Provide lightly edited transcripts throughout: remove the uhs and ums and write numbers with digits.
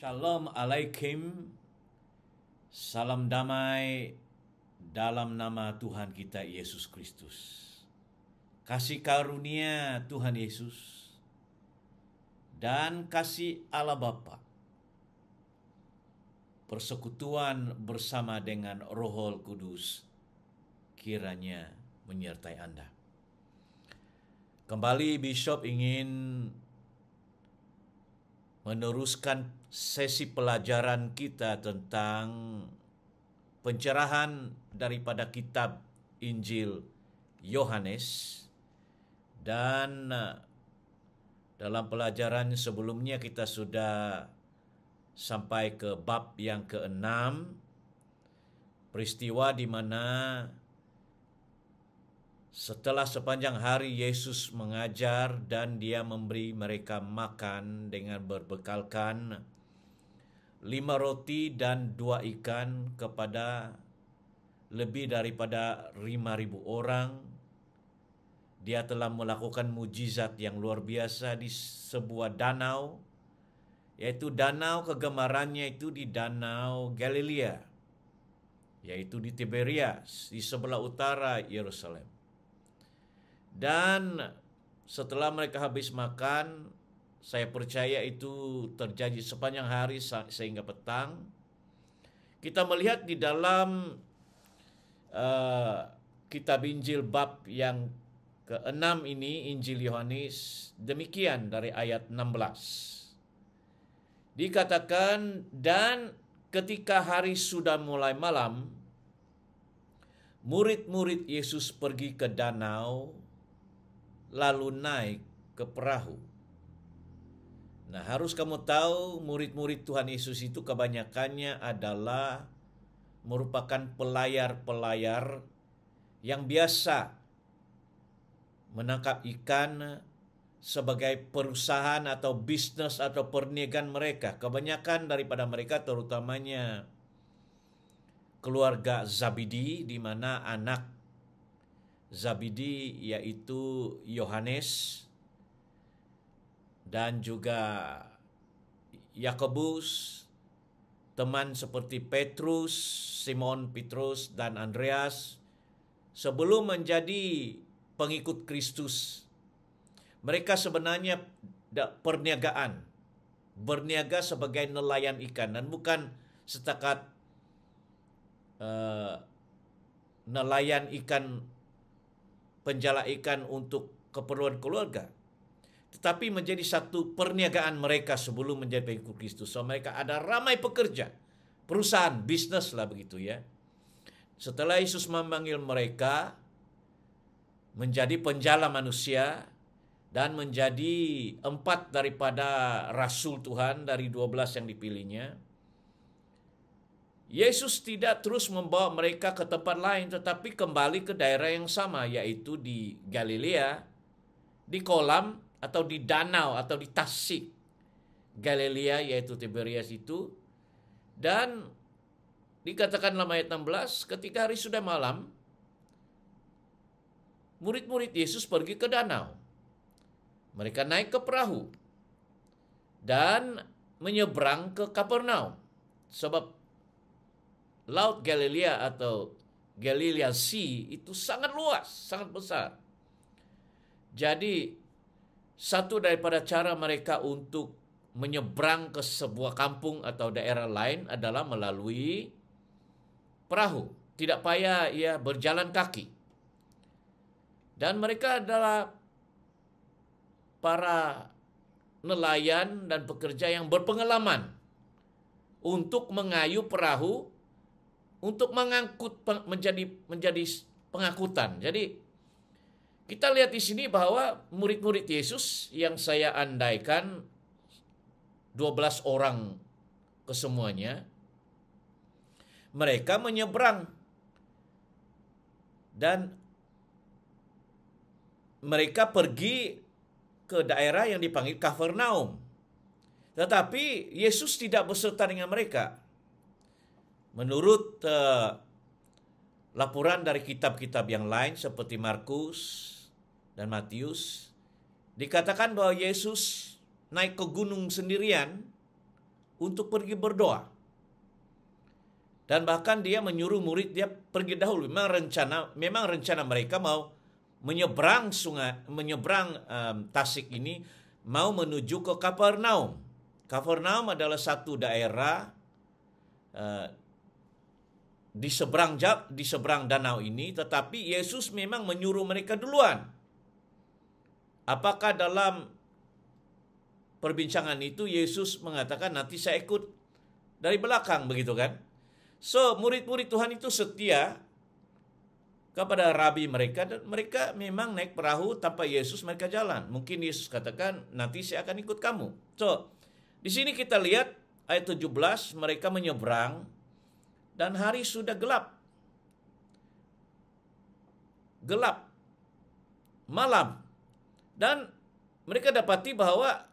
Shalom Alaikum, salam damai dalam nama Tuhan kita Yesus Kristus. Kasih karunia Tuhan Yesus dan kasih Allah Bapa, persekutuan bersama dengan Roh Kudus kiranya menyertai Anda. Kembali Bishop ingin meneruskan sesi pelajaran kita tentang pencerahan daripada kitab Injil Yohanes, dan dalam pelajaran sebelumnya kita sudah sampai ke bab yang ke-6, peristiwa di mana setelah sepanjang hari Yesus mengajar dan dia memberi mereka makan dengan berbekalkan 5 roti dan 2 ikan kepada lebih daripada 5.000 orang. Dia telah melakukan mujizat yang luar biasa di sebuah danau, yaitu danau kegemarannya itu di Danau Galilea, yaitu di Tiberias, di sebelah utara Yerusalem. Dan setelah mereka habis makan, saya percaya itu terjadi sepanjang hari sehingga petang. Kita melihat di dalam kitab Injil bab yang ke-6 ini, Injil Yohanes, demikian dari ayat 16. Dikatakan, dan ketika hari sudah mulai malam, murid-murid Yesus pergi ke danau, lalu naik ke perahu. Nah, harus kamu tahu murid-murid Tuhan Yesus itu kebanyakannya adalah merupakan pelayar-pelayar yang biasa menangkap ikan sebagai perusahaan atau bisnis atau perniagaan mereka. Kebanyakan daripada mereka terutamanya keluarga Zabidi, di mana anak Zabidi yaitu Yohanes dan juga Yakobus, teman seperti Petrus, Simon Petrus dan Andreas, sebelum menjadi pengikut Kristus. Mereka sebenarnya berniaga sebagai nelayan ikan, dan bukan setakat nelayan ikan, penjala ikan untuk keperluan keluarga, tetapi menjadi satu perniagaan mereka sebelum menjadi pengikut Kristus. So, mereka ada ramai pekerja, perusahaan, bisnis lah begitu ya. Setelah Yesus memanggil mereka menjadi penjala manusia dan menjadi 4 daripada rasul Tuhan dari 12 yang dipilihnya, Yesus tidak terus membawa mereka ke tempat lain, tetapi kembali ke daerah yang sama, yaitu di Galilea, di kolam atau di danau atau di tasik Galilea, yaitu Tiberias itu. Dan dikatakan dalam ayat 16, ketika hari sudah malam, murid-murid Yesus pergi ke danau. Mereka naik ke perahu dan menyeberang ke Kapernaum, sebab Laut Galilea atau Galilean Sea itu sangat luas, sangat besar. Jadi, satu daripada cara mereka untuk menyeberang ke sebuah kampung atau daerah lain adalah melalui perahu. Tidak payah berjalan kaki. Dan mereka adalah para nelayan dan pekerja yang berpengalaman untuk mengayuh perahu untuk mengangkut menjadi pengangkutan. Jadi kita lihat di sini bahwa murid-murid Yesus yang saya andaikan 12 orang kesemuanya, mereka menyeberang dan mereka pergi ke daerah yang dipanggil Kapernaum. Tetapi Yesus tidak beserta dengan mereka. Menurut laporan dari kitab-kitab yang lain seperti Markus dan Matius, dikatakan bahwa Yesus naik ke gunung sendirian untuk pergi berdoa. Dan bahkan dia menyuruh murid dia pergi dahulu. Memang rencana mereka mau menyeberang Tasik ini, mau menuju ke Kapernaum. Kapernaum adalah satu daerah di seberang danau ini, tetapi Yesus memang menyuruh mereka duluan. Apakah dalam perbincangan itu Yesus mengatakan nanti saya ikut dari belakang, begitu kan? So, murid-murid Tuhan itu setia kepada rabi mereka, dan mereka memang naik perahu tanpa Yesus mereka jalan. Mungkin Yesus katakan, nanti saya akan ikut kamu. So, di sini kita lihat ayat 17, mereka menyeberang dan hari sudah gelap. Gelap. Malam. Dan mereka dapati bahwa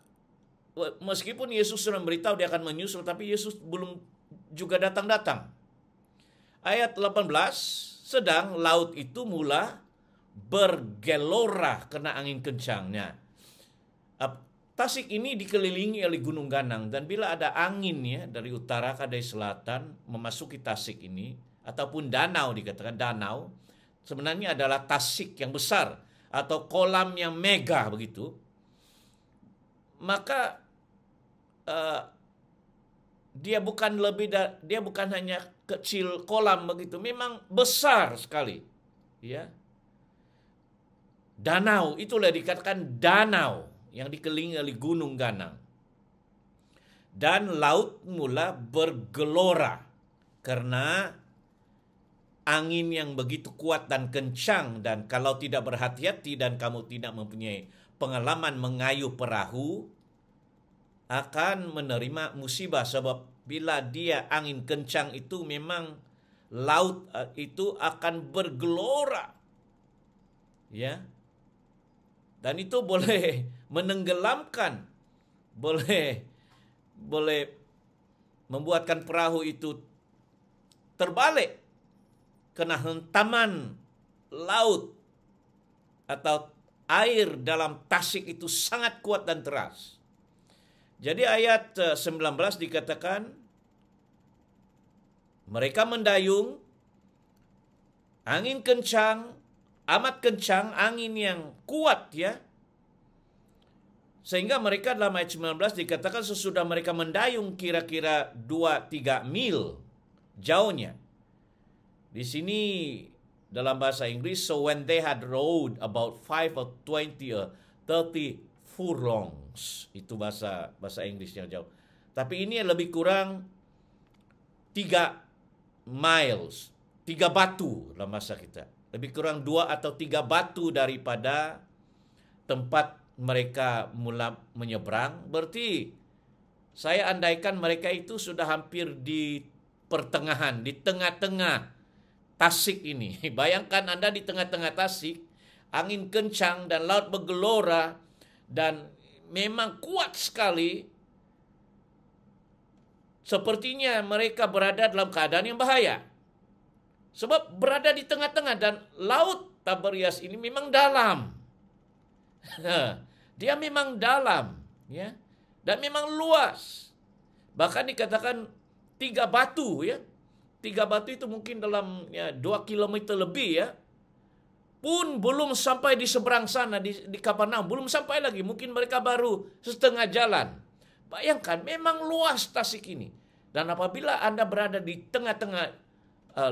meskipun Yesus sudah memberitahu dia akan menyusul, tapi Yesus belum juga datang-datang. Ayat 18, sedang laut itu mula bergelora kena angin kencangnya. Tasik ini dikelilingi oleh Gunung Ganang, dan bila ada angin ya dari utara ke dari selatan memasuki Tasik ini, ataupun danau, dikatakan danau, sebenarnya adalah Tasik yang besar atau kolam yang mega begitu. Maka dia bukan hanya kecil kolam begitu, memang besar sekali, ya. Danau, itulah dikatakan danau yang dikelilingi oleh Gunung Ganang. Dan laut mula bergelora karena angin yang begitu kuat dan kencang, dan kalau tidak berhati-hati dan kamu tidak mempunyai pengalaman mengayuh perahu, akan menerima musibah. Sebab bila dia angin kencang itu memang laut itu akan bergelora, ya, dan itu boleh menenggelamkan, boleh membuatkan perahu itu terbalik kena hentaman laut atau air dalam Tasik itu sangat kuat dan deras. Jadi ayat 19 dikatakan mereka mendayung, angin kencang, amat kencang, angin yang kuat ya. Sehingga mereka dalam ayat 19 dikatakan sesudah mereka mendayung kira-kira 2-3 mil jauhnya. Di sini dalam bahasa Inggris, so when they had rowed about 5 or 20 or 30 furlongs, itu bahasa Inggris yang jauh. Tapi ini lebih kurang 3 miles, 3 batu dalam bahasa kita. Lebih kurang 2 atau 3 batu daripada tempat mereka mula menyeberang. Berarti saya andaikan mereka itu sudah hampir di pertengahan, di tengah-tengah Tasik ini. Bayangkan Anda di tengah-tengah Tasik, angin kencang dan laut bergelora, dan memang kuat sekali. Sepertinya mereka berada dalam keadaan yang bahaya. Sebab berada di tengah-tengah, dan laut Tiberias ini memang dalam. Dia memang dalam, ya, dan memang luas. Bahkan dikatakan 3 batu, ya. 3 batu itu mungkin dalam 2 kilometer lebih, ya. Pun belum sampai di seberang sana, di Kapernaum, belum sampai lagi. Mungkin mereka baru setengah jalan. Bayangkan, memang luas Tasik ini. Dan apabila Anda berada di tengah-tengah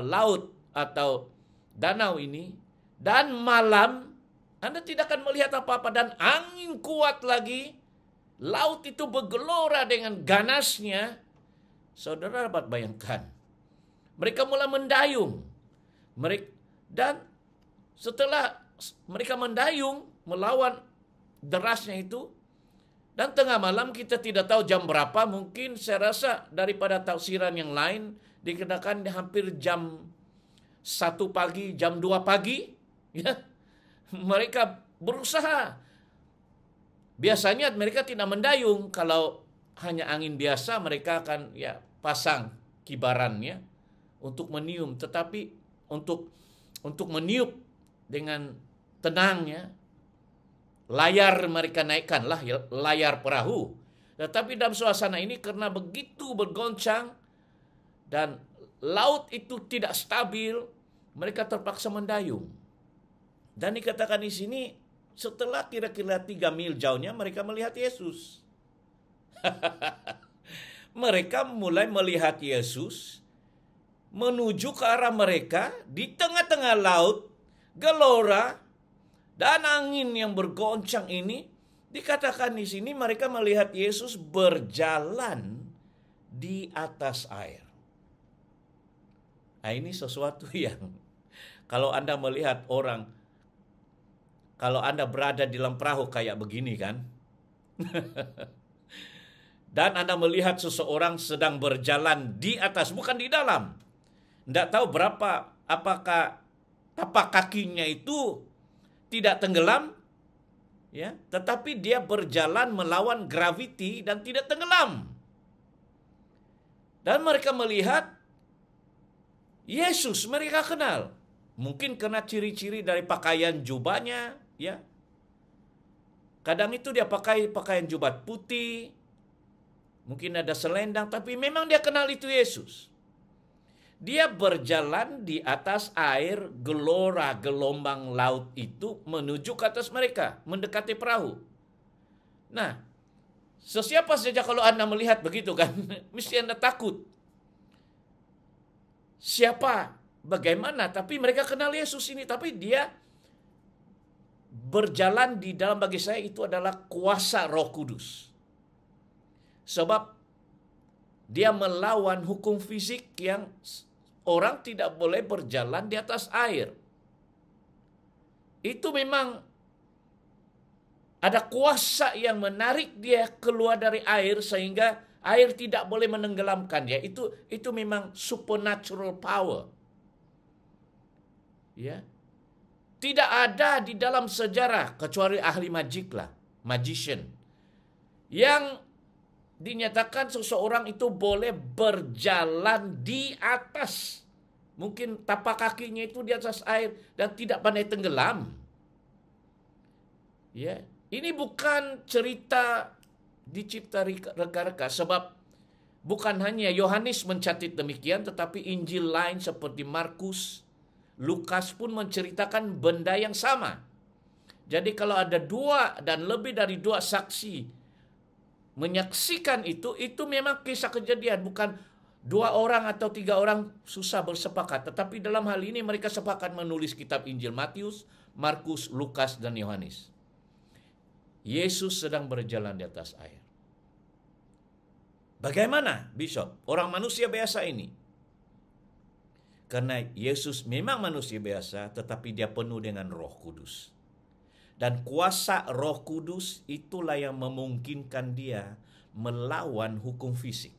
laut atau danau ini, dan malam, Anda tidak akan melihat apa-apa, dan angin kuat lagi, laut itu bergelora dengan ganasnya. Saudara dapat bayangkan, mereka mulai mendayung. Dan setelah mereka mendayung melawan derasnya itu, dan tengah malam, kita tidak tahu jam berapa, mungkin saya rasa daripada tafsiran yang lain dikatakan hampir jam 1 pagi, jam 2 pagi, ya. Mereka berusaha. Biasanya mereka tidak mendayung. Kalau hanya angin biasa, mereka akan pasang kibarannya untuk meniup. Tetapi untuk meniup dengan tenangnya, layar mereka naikkanlah, layar perahu. Tetapi dalam suasana ini karena begitu bergoncang dan laut itu tidak stabil, mereka terpaksa mendayung. Dan dikatakan di sini setelah kira-kira 3 mil jauhnya mereka melihat Yesus. Mereka mulai melihat Yesus menuju ke arah mereka di tengah-tengah laut, gelora dan angin yang bergoncang ini. Dikatakan di sini mereka melihat Yesus berjalan di atas air. Nah, ini sesuatu yang kalau Anda melihat orang, kalau Anda berada di dalam perahu kayak begini kan, dan Anda melihat seseorang sedang berjalan di atas, bukan di dalam. Tidak tahu apakah tapak kakinya itu tidak tenggelam, ya, tetapi dia berjalan melawan graviti dan tidak tenggelam. Dan mereka melihat Yesus, mereka kenal. Mungkin karena ciri-ciri dari pakaian jubahnya, ya. Kadang itu dia pakai pakaian jubah putih, mungkin ada selendang, tapi memang dia kenal itu Yesus. Dia berjalan di atas air, gelora gelombang laut itu menuju ke atas mereka, mendekati perahu. Nah, sesiapa saja kalau Anda melihat begitu kan, mesti Anda takut. Siapa? Bagaimana? Tapi mereka kenal Yesus ini, tapi dia berjalan di dalam, bagi saya itu adalah kuasa Roh Kudus. Sebab dia melawan hukum fisik yang orang tidak boleh berjalan di atas air. Itu memang ada kuasa yang menarik dia keluar dari air sehingga air tidak boleh menenggelamkan dia. Itu memang supernatural power. Ya. Tidak ada di dalam sejarah kecuali ahli magik lah, magician, yang dinyatakan seseorang itu boleh berjalan di atas. Mungkin tapak kakinya itu di atas air dan tidak pandai tenggelam. Ya, ini bukan cerita dicipta reka-reka, sebab bukan hanya Yohanes mencatat demikian, tetapi Injil lain seperti Markus, Lukas pun menceritakan benda yang sama. Jadi kalau ada 2 dan lebih dari 2 saksi menyaksikan itu memang kisah kejadian, bukan 2 orang atau 3 orang susah bersepakat. Tetapi dalam hal ini mereka sepakat menulis kitab Injil Matius, Markus, Lukas, dan Yohanes. Yesus sedang berjalan di atas air. Bagaimana, Bishop? Orang manusia biasa ini. Karena Yesus memang manusia biasa, tetapi dia penuh dengan Roh Kudus. Dan kuasa Roh Kudus itulah yang memungkinkan dia melawan hukum fisik.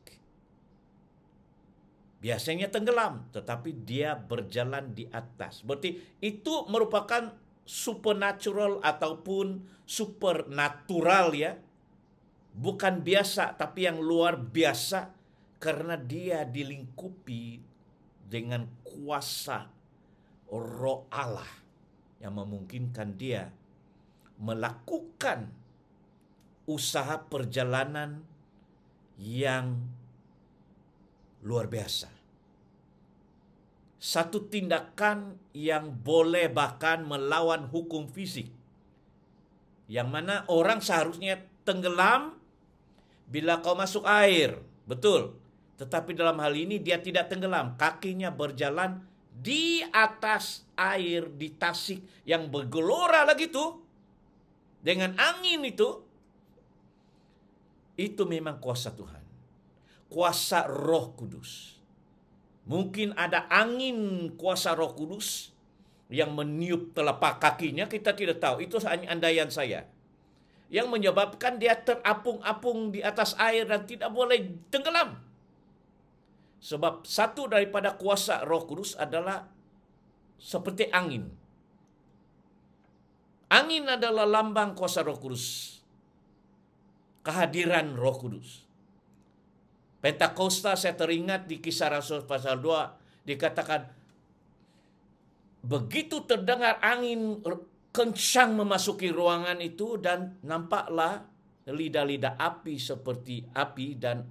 Biasanya tenggelam, tetapi dia berjalan di atas. Berarti itu merupakan supernatural ataupun supernatural, ya. Bukan biasa, tapi yang luar biasa karena dia dilingkupi dengan kuasa Roh Allah yang memungkinkan dia melakukan usaha perjalanan yang luar biasa. Satu tindakan yang boleh bahkan melawan hukum fisik. Yang mana orang seharusnya tenggelam bila kau masuk air. Betul. Tetapi dalam hal ini dia tidak tenggelam. Kakinya berjalan di atas air, di tasik yang bergelora lagi tuh. Dengan angin itu. Itu memang kuasa Tuhan. Kuasa Roh Kudus. Mungkin ada angin kuasa Roh Kudus yang meniup telapak kakinya, kita tidak tahu. Itu hanya andaian saya. Yang menyebabkan dia terapung-apung di atas air dan tidak boleh tenggelam. Sebab satu daripada kuasa Roh Kudus adalah seperti angin. Angin adalah lambang kuasa Roh Kudus. Kehadiran Roh Kudus. Pentakosta, saya teringat di Kisah Rasul pasal 2 dikatakan begitu terdengar angin kencang memasuki ruangan itu dan nampaklah lidah-lidah api seperti api dan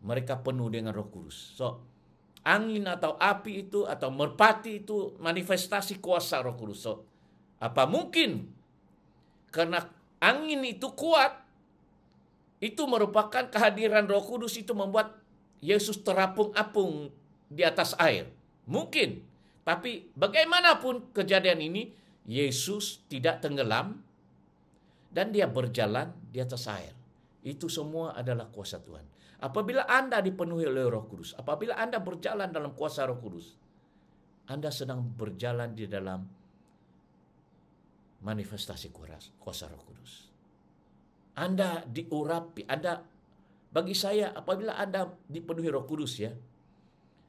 mereka penuh dengan Roh Kudus. So, angin atau api itu atau merpati itu manifestasi kuasa Roh Kudus. So, apa mungkin karena angin itu kuat, itu merupakan kehadiran Roh Kudus itu membuat Yesus terapung-apung di atas air? Mungkin. Tapi bagaimanapun kejadian ini, Yesus tidak tenggelam dan dia berjalan di atas air. Itu semua adalah kuasa Tuhan. Apabila Anda dipenuhi oleh Roh Kudus, apabila Anda berjalan dalam kuasa Roh Kudus, Anda sedang berjalan di dalam manifestasi kuasa Roh Kudus. Anda diurapi, bagi saya apabila Anda dipenuhi Roh Kudus ya,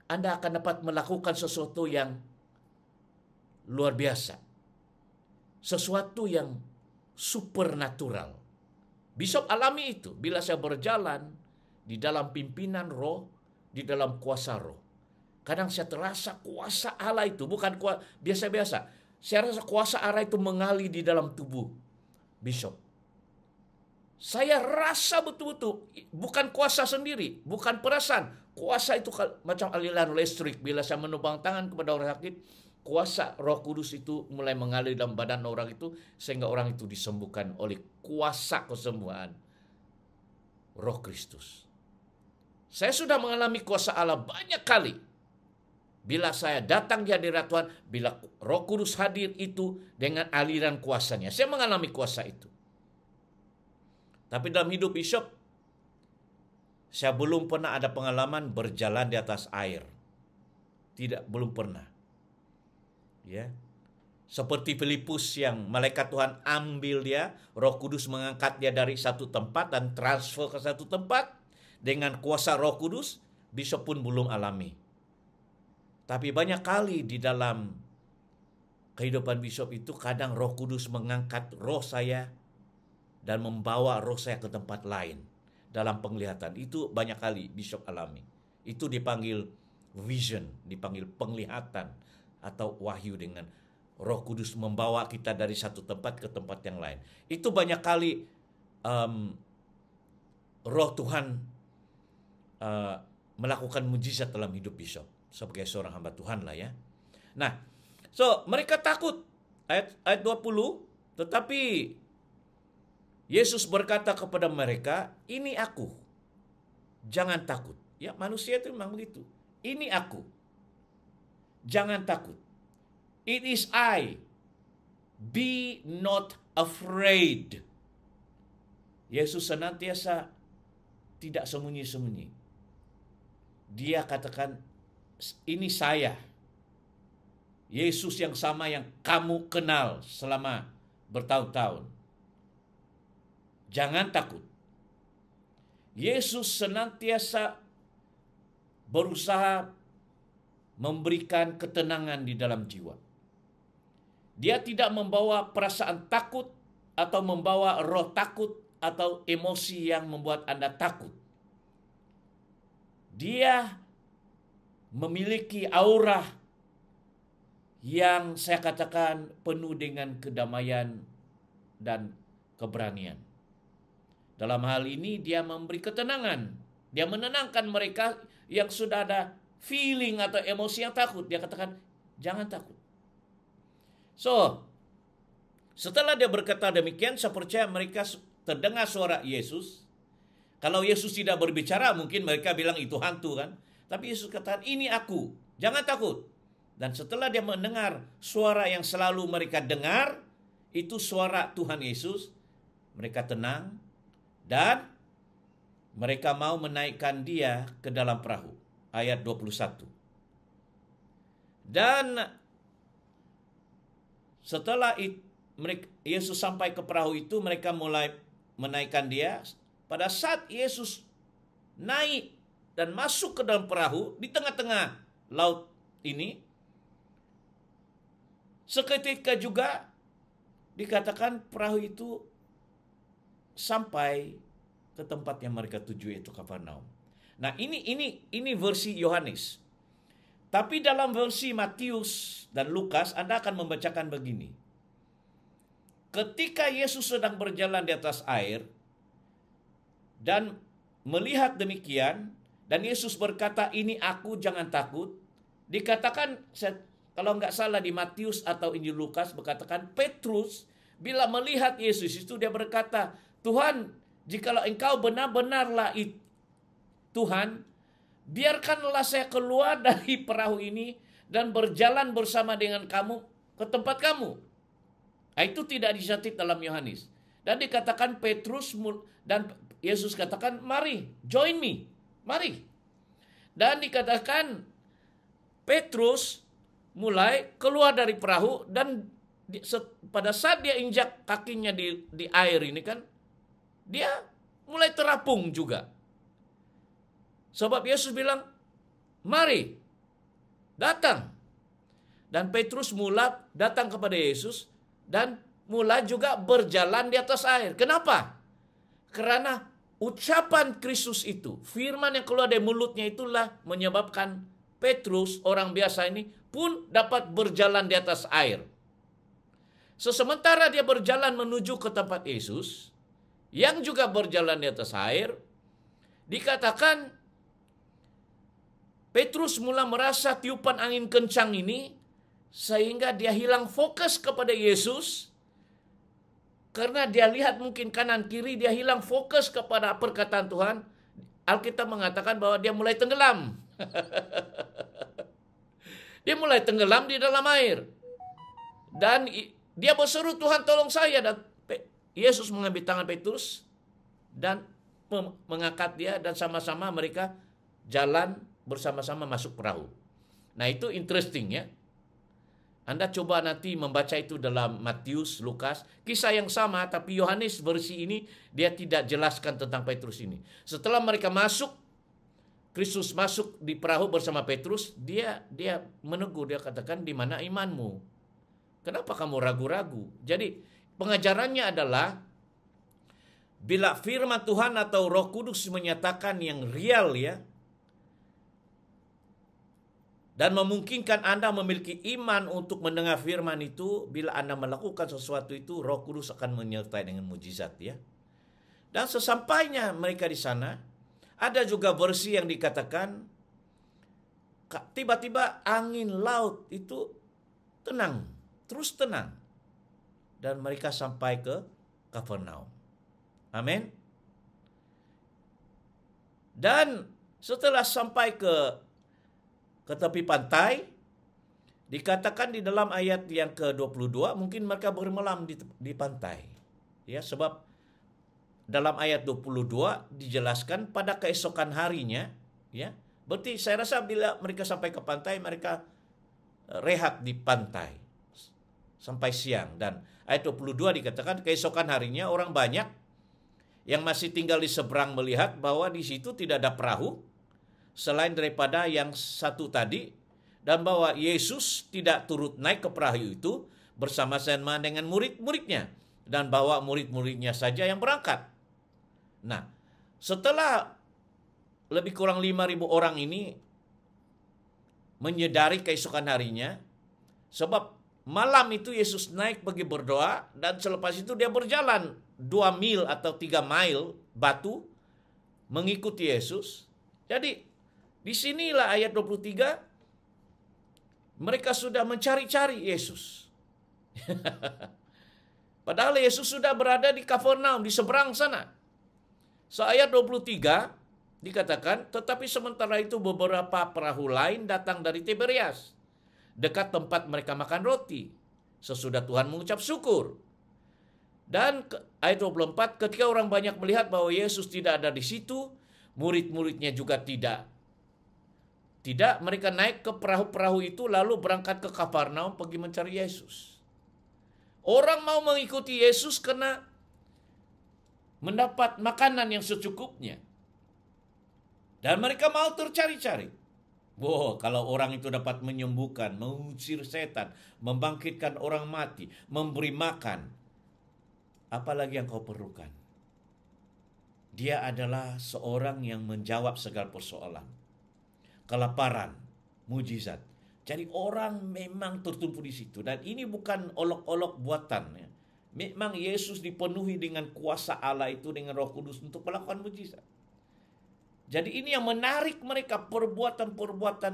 Anda akan dapat melakukan sesuatu yang luar biasa. Sesuatu yang supernatural. Bishop alami itu bila saya berjalan di dalam pimpinan Roh, di dalam kuasa Roh. Kadang saya terasa kuasa Allah itu bukan biasa-biasa. Saya rasa kuasa Allah itu mengalir di dalam tubuh Bishop. Saya rasa betul-betul bukan kuasa sendiri, bukan perasaan. Kuasa itu macam aliran listrik. Bila saya menopang tangan kepada orang sakit, kuasa Roh Kudus itu mulai mengalir dalam badan orang itu sehingga orang itu disembuhkan oleh kuasa kesembuhan Roh Kristus. Saya sudah mengalami kuasa Allah banyak kali. Bila saya datang di hadirat Tuhan, bila Roh Kudus hadir itu dengan aliran kuasanya, saya mengalami kuasa itu. Tapi dalam hidup Bishop, saya belum pernah ada pengalaman berjalan di atas air. Belum pernah. Ya. Seperti Filipus yang malaikat Tuhan ambil dia, Roh Kudus mengangkat dia dari satu tempat dan transfer ke satu tempat dengan kuasa Roh Kudus, Bishop pun belum alami. Tapi banyak kali di dalam kehidupan Bishop itu kadang Roh Kudus mengangkat roh saya dan membawa roh saya ke tempat lain dalam penglihatan. Itu banyak kali Bishop alami. Itu dipanggil vision, dipanggil penglihatan atau wahyu dengan Roh Kudus membawa kita dari satu tempat ke tempat yang lain. Itu banyak kali Roh Tuhan melakukan mujizat dalam hidup Bishop sebagai seorang hamba Tuhan lah ya. Nah, so mereka takut ayat 20, tetapi Yesus berkata kepada mereka, "Ini aku. Jangan takut." Ya, manusia itu memang begitu. Ini aku. Jangan takut. It is I. Be not afraid. Yesus senantiasa tidak sembunyi-sembunyi. Dia katakan, "Ini saya." Yesus yang sama yang kamu kenal selama bertahun-tahun. Jangan takut. Yesus senantiasa berusaha memberikan ketenangan di dalam jiwa. Dia tidak membawa perasaan takut atau membawa roh takut atau emosi yang membuat Anda takut. Dia memiliki aura yang saya katakan penuh dengan kedamaian dan keberanian. Dalam hal ini dia memberi ketenangan. Dia menenangkan mereka yang sudah ada feeling atau emosi yang takut. Dia katakan, jangan takut. So, setelah dia berkata demikian, saya percaya mereka terdengar suara Yesus. Kalau Yesus tidak berbicara, mungkin mereka bilang itu hantu kan. Tapi Yesus katakan, "Ini aku, jangan takut." Dan setelah dia mendengar suara yang selalu mereka dengar, itu suara Tuhan Yesus, mereka tenang dan mereka mau menaikkan dia ke dalam perahu. Ayat 21. Dan setelah Yesus sampai ke perahu itu, mereka mulai menaikkan dia. Pada saat Yesus naik dan masuk ke dalam perahu di tengah-tengah laut ini, seketika juga dikatakan perahu itu sampai ke tempat yang mereka tuju, yaitu Kapernaum. Nah, ini versi Yohanes. Tapi dalam versi Matius dan Lukas, Anda akan membacakan begini. Ketika Yesus sedang berjalan di atas air, Dan melihat demikian, dan Yesus berkata, "Ini aku, jangan takut." Dikatakan, kalau nggak salah di Matius atau Injil Lukas, berkatakan Petrus bila melihat Yesus itu dia berkata, "Tuhan, jikalau engkau benar-benarlah Tuhan, biarkanlah saya keluar dari perahu ini dan berjalan bersama dengan kamu ke tempat kamu." Nah, itu tidak dicatat dalam Yohanes. Dan dikatakan Petrus dan Yesus katakan, "Mari, join me." Mari. Dan dikatakan Petrus mulai keluar dari perahu, dan pada saat dia injak kakinya di air ini kan, dia mulai terapung juga. Sebab Yesus bilang, "Mari, datang." Dan Petrus mulai datang kepada Yesus dan mulai juga berjalan di atas air. Kenapa? Karena ucapan Kristus itu, firman yang keluar dari mulutnya itulah menyebabkan Petrus, orang biasa ini, pun dapat berjalan di atas air. Sementara dia berjalan menuju ke tempat Yesus, yang juga berjalan di atas air, dikatakan Petrus mulai merasa tiupan angin kencang ini, sehingga dia hilang fokus kepada Yesus. Karena dia lihat mungkin kanan kiri, dia hilang fokus kepada perkataan Tuhan. Alkitab mengatakan bahwa dia mulai tenggelam. Dia mulai tenggelam di dalam air. Dan dia berseru, "Tuhan, tolong saya." Dan Yesus mengambil tangan Petrus dan mengangkat dia, dan sama-sama mereka jalan bersama-sama masuk perahu. Nah, itu interesting ya. Anda coba nanti membaca itu dalam Matius, Lukas, kisah yang sama, tapi Yohanes versi ini dia tidak jelaskan tentang Petrus ini. Setelah mereka masuk, Kristus masuk di perahu bersama Petrus, dia menegur, dia katakan, "Di mana imanmu? Kenapa kamu ragu-ragu?" Jadi pengajarannya adalah bila firman Tuhan atau Roh Kudus menyatakan yang real ya, dan memungkinkan Anda memiliki iman untuk mendengar firman itu, bila Anda melakukan sesuatu itu, Roh Kudus akan menyertai dengan mujizat ya. Dan sesampainya mereka di sana, ada juga versi yang dikatakan tiba-tiba angin laut itu tenang, terus tenang. Dan mereka sampai ke Kapernaum. Amin. Dan setelah sampai ke tepi pantai, dikatakan di dalam ayat yang ke-22, mungkin mereka bermalam di pantai. Ya, sebab dalam ayat 22 dijelaskan pada keesokan harinya, ya. Berarti saya rasa bila mereka sampai ke pantai, mereka rehat di pantai sampai siang. Dan ayat 22 dikatakan keesokan harinya orang banyak yang masih tinggal di seberang melihat bahwa di situ tidak ada perahu selain daripada yang satu tadi, dan bahwa Yesus tidak turut naik ke perahu itu bersama-sama dengan murid-muridnya, dan bahwa murid-muridnya saja yang berangkat. Nah, setelah lebih kurang 5.000 orang ini menyadari keesokan harinya, sebab malam itu Yesus naik pergi berdoa, dan selepas itu dia berjalan 2 mil atau 3 mil batu mengikuti Yesus. Jadi disinilah ayat 23, mereka sudah mencari-cari Yesus. Padahal Yesus sudah berada di Kapernaum, di seberang sana. Ayat 23 dikatakan, tetapi sementara itu beberapa perahu lain datang dari Tiberias, dekat tempat mereka makan roti, sesudah Tuhan mengucap syukur. Dan ayat 24, ketika orang banyak melihat bahwa Yesus tidak ada di situ, murid-muridnya juga tidak, mereka naik ke perahu-perahu itu lalu berangkat ke Kapernaum pergi mencari Yesus. Orang mau mengikuti Yesus karena mendapat makanan yang secukupnya. Dan mereka mau tercari-cari. Kalau orang itu dapat menyembuhkan, mengusir setan, membangkitkan orang mati, memberi makan, apalagi yang kau perlukan? Dia adalah seorang yang menjawab segala persoalan. Kelaparan, mujizat. Jadi orang memang tertumpu di situ. Dan ini bukan olok-olok buatan ya. Memang Yesus dipenuhi dengan kuasa Allah itu, dengan Roh Kudus untuk melakukan mujizat. Jadi ini yang menarik mereka, perbuatan-perbuatan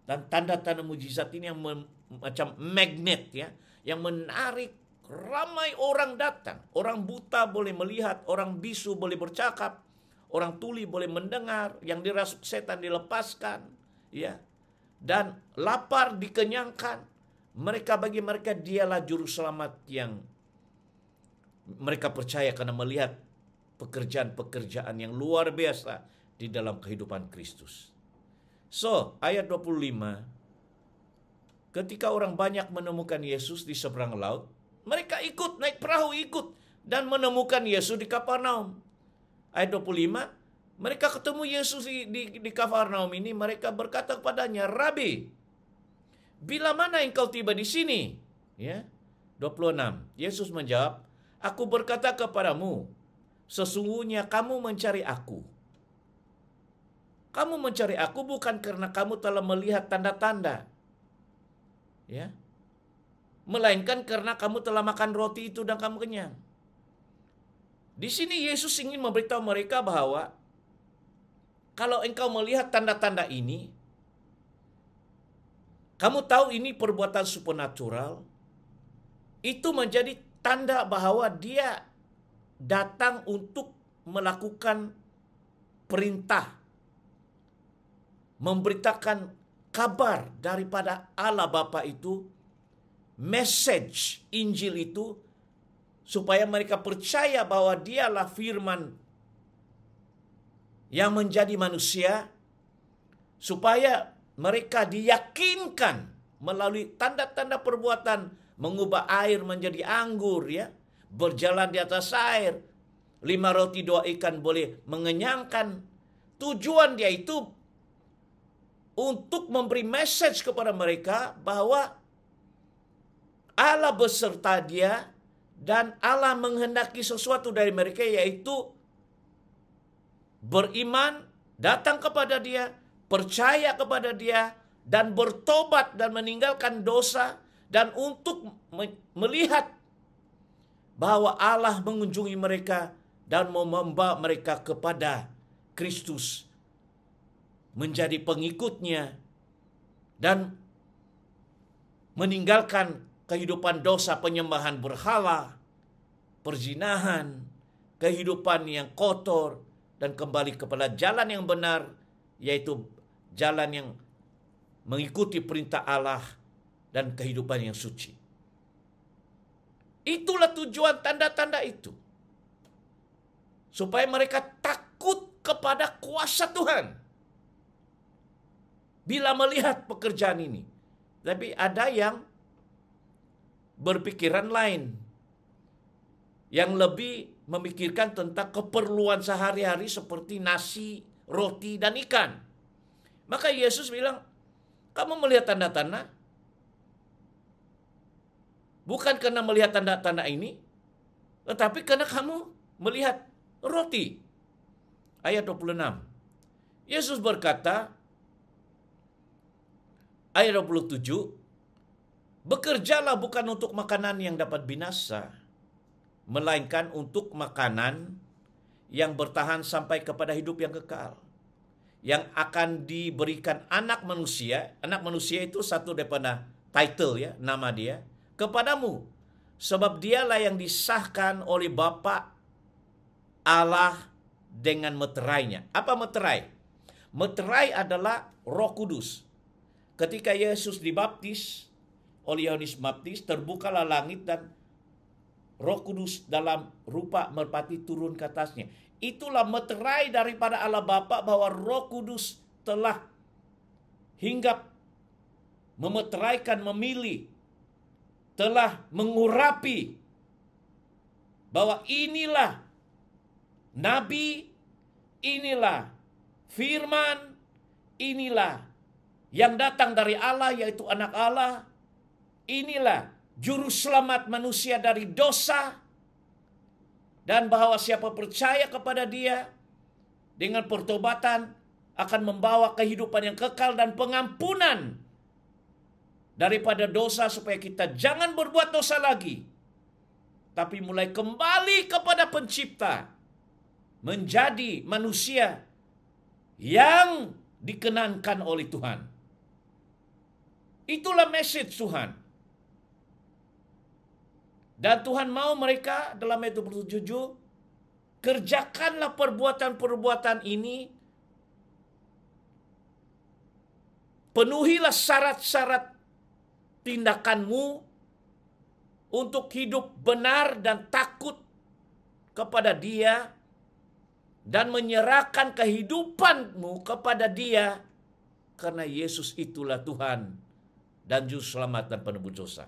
dan tanda-tanda mujizat ini yang macam magnet ya, yang menarik ramai orang datang. Orang buta boleh melihat, orang bisu boleh bercakap, orang tuli boleh mendengar, yang dirasuk setan dilepaskan, ya. Dan lapar dikenyangkan. Bagi mereka dialah juru selamat yang mereka percaya karena melihat pekerjaan-pekerjaan yang luar biasa di dalam kehidupan Kristus. So, ayat 25, ketika orang banyak menemukan Yesus di seberang laut, mereka ikut, naik perahu ikut, dan menemukan Yesus di Kafarnaum. Ayat 25, mereka ketemu Yesus di Kafarnaum ini, mereka berkata kepadanya, Rabi, bila mana engkau tiba di sini? Ya, 26, Yesus menjawab, aku berkata kepadamu, sesungguhnya kamu mencari aku. Kamu mencari aku bukan karena kamu telah melihat tanda-tanda, ya, melainkan karena kamu telah makan roti itu dan kamu kenyang. Di sini Yesus ingin memberitahu mereka bahwa kalau engkau melihat tanda-tanda ini, kamu tahu ini perbuatan supernatural, itu menjadi tanda bahwa dia datang untuk melakukan perintah, memberitakan kabar daripada Allah Bapa itu, message Injil itu, supaya mereka percaya bahwa dialah firman yang menjadi manusia, supaya mereka diyakinkan melalui tanda-tanda perbuatan, mengubah air menjadi anggur, ya, berjalan di atas air, 5 roti 2 ikan boleh mengenyangkan. Tujuan dia itu untuk memberi message kepada mereka bahwa Allah beserta dia dan Allah menghendaki sesuatu dari mereka, yaitu beriman, datang kepada dia, percaya kepada dia, dan bertobat dan meninggalkan dosa, dan untuk melihat bahwa Allah mengunjungi mereka dan mau membawa mereka kepada Kristus, menjadi pengikutnya, dan meninggalkan kehidupan dosa, penyembahan berhala, perzinahan, kehidupan yang kotor, dan kembali kepada jalan yang benar, yaitu jalan yang mengikuti perintah Allah dan kehidupan yang suci. Itulah tujuan tanda-tanda itu, supaya mereka takut kepada kuasa Tuhan bila melihat pekerjaan ini. Tapi ada yang berpikiran lain, yang lebih memikirkan tentang keperluan sehari-hari seperti nasi, roti, dan ikan. Maka Yesus bilang, kamu melihat tanda-tanda bukan karena melihat tanda-tanda ini, tetapi karena kamu melihat roti. Ayat 26. Yesus berkata, ayat 27, bekerjalah bukan untuk makanan yang dapat binasa, melainkan untuk makanan yang bertahan sampai kepada hidup yang kekal, yang akan diberikan anak manusia. Anak manusia itu satu daripada title, ya, nama dia, kepadamu. Sebab dialah yang disahkan oleh Bapa Allah dengan meterainya. Apa meterai? Meterai adalah Roh Kudus. Ketika Yesus dibaptis oleh Yohanes Baptis, terbukalah langit dan Roh Kudus dalam rupa merpati turun ke atasnya. Itulah meterai daripada Allah Bapa bahwa Roh Kudus telah hinggap, memeteraikan, memilih, telah mengurapi bahwa inilah nabi, inilah firman, inilah yang datang dari Allah, yaitu anak Allah. Inilah juru selamat manusia dari dosa. Dan bahwa siapa percaya kepada dia dengan pertobatan akan membawa kehidupan yang kekal dan pengampunan daripada dosa, supaya kita jangan berbuat dosa lagi. tapi mulai kembali kepada pencipta, menjadi manusia yang dikenankan oleh Tuhan. Itulah message Tuhan. Dan Tuhan mau mereka dalam ayat 27, kerjakanlah perbuatan-perbuatan ini, penuhilah syarat-syarat tindakanmu untuk hidup benar dan takut kepada Dia dan menyerahkan kehidupanmu kepada Dia, karena Yesus itulah Tuhan dan juru selamat dan penebus dosa.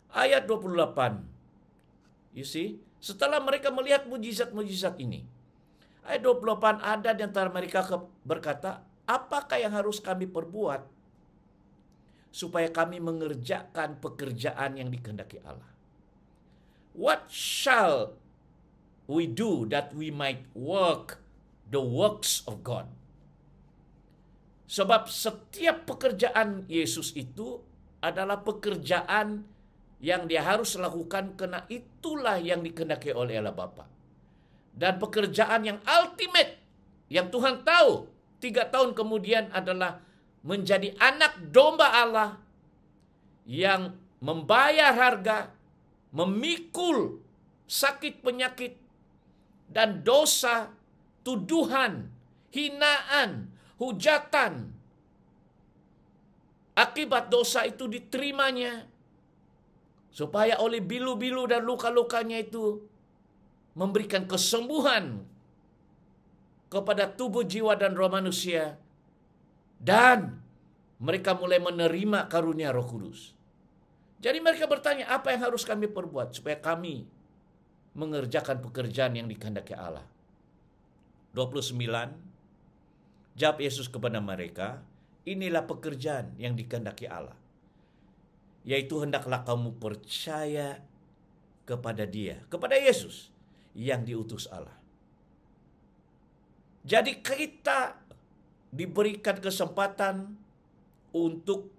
Ayat 28. You see, setelah mereka melihat mujizat-mujizat ini, ayat 28, ada di antara mereka berkata, apakah yang harus kami perbuat supaya kami mengerjakan pekerjaan yang dikehendaki Allah? What shall we do that we might work the works of God? Sebab setiap pekerjaan Yesus itu adalah pekerjaan yang dia harus lakukan, karena itulah yang dikehendaki oleh Allah Bapa. Dan pekerjaan yang ultimate yang Tuhan tahu 3 tahun kemudian adalah menjadi anak domba Allah yang membayar harga, memikul sakit penyakit dan dosa, tuduhan, hinaan, hujatan. Akibat dosa itu diterimanya, supaya oleh bilu-bilu dan luka-lukanya itu memberikan kesembuhan kepada tubuh, jiwa, dan roh manusia. Dan mereka mulai menerima karunia Roh Kudus. Jadi mereka bertanya, apa yang harus kami perbuat supaya kami mengerjakan pekerjaan yang dikehendaki Allah? 29, jawab Yesus kepada mereka, inilah pekerjaan yang dikehendaki Allah, yaitu hendaklah kamu percaya kepada Dia, kepada Yesus yang diutus Allah. Jadi kita diberikan kesempatan untuk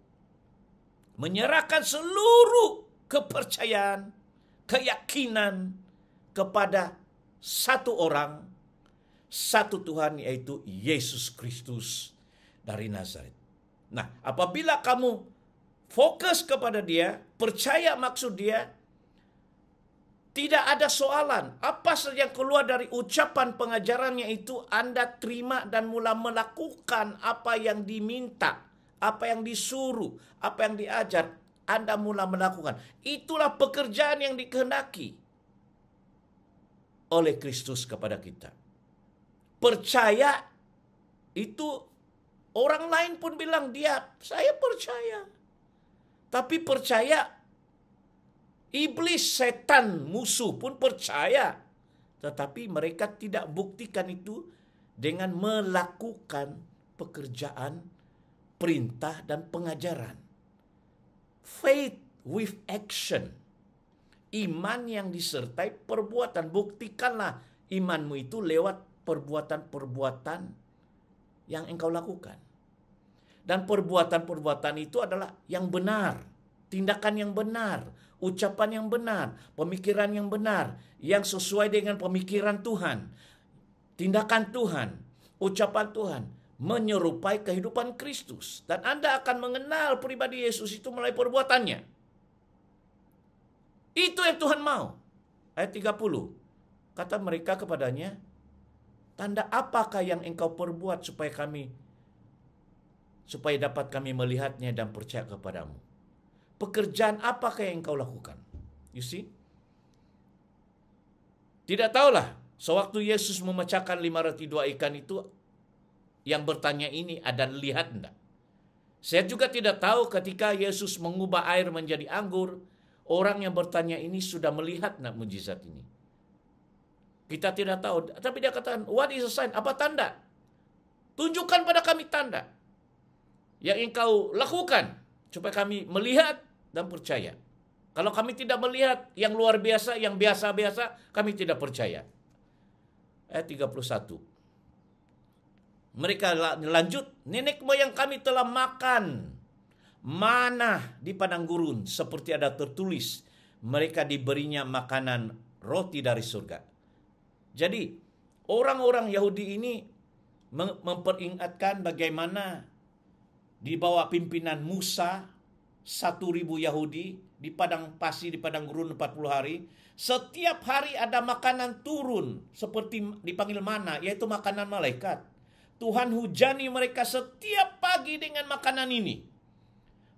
menyerahkan seluruh kepercayaan, keyakinan kepada satu orang, satu Tuhan, yaitu Yesus Kristus dari Nazaret. Nah, apabila kamu fokus kepada Dia, percaya maksud Dia, tidak ada soalan. Apa saja yang keluar dari ucapan pengajarannya itu Anda terima dan mulai melakukan apa yang diminta, apa yang disuruh, apa yang diajar, Anda mulai melakukan. Itulah pekerjaan yang dikehendaki oleh Kristus kepada kita. Percaya itu orang lain pun bilang saya percaya. Tapi percaya, iblis, setan, musuh pun percaya. Tetapi mereka tidak buktikan itu dengan melakukan pekerjaan, perintah, dan pengajaran. Faith with action. Iman yang disertai perbuatan. Buktikanlah imanmu itu lewat perbuatan-perbuatan yang engkau lakukan. Dan perbuatan-perbuatan itu adalah yang benar. Tindakan yang benar, ucapan yang benar, pemikiran yang benar, yang sesuai dengan pemikiran Tuhan, tindakan Tuhan, ucapan Tuhan, menyerupai kehidupan Kristus. Dan Anda akan mengenal pribadi Yesus itu melalui perbuatannya. Itu yang Tuhan mau. Ayat 30. Kata mereka kepadanya, tanda apakah yang engkau perbuat supaya dapat kami melihatnya dan percaya kepadamu? Pekerjaan apakah yang engkau lakukan? You see? Tidak tahulah, sewaktu Yesus memecahkan 5 roti 2 ikan itu, yang bertanya ini ada lihat enggak? Saya juga tidak tahu ketika Yesus mengubah air menjadi anggur, orang yang bertanya ini sudah melihat enggak mujizat ini? Kita tidak tahu. Tapi dia katakan, what is a sign? Apa tanda? Tunjukkan pada kami tanda yang engkau lakukan supaya kami melihat dan percaya. Kalau kami tidak melihat yang luar biasa, yang biasa-biasa, kami tidak percaya. Ayat 31. Mereka lanjut, nenek moyang kami telah makan mana di padang gurun, seperti ada tertulis, mereka diberinya makanan roti dari surga. Jadi orang-orang Yahudi ini memperingatkan bagaimana di bawah pimpinan Musa 1.000 Yahudi di padang pasir, di padang gurun 40 hari. Setiap hari ada makanan turun seperti dipanggil mana, yaitu makanan malaikat. Tuhan hujani mereka setiap pagi dengan makanan ini.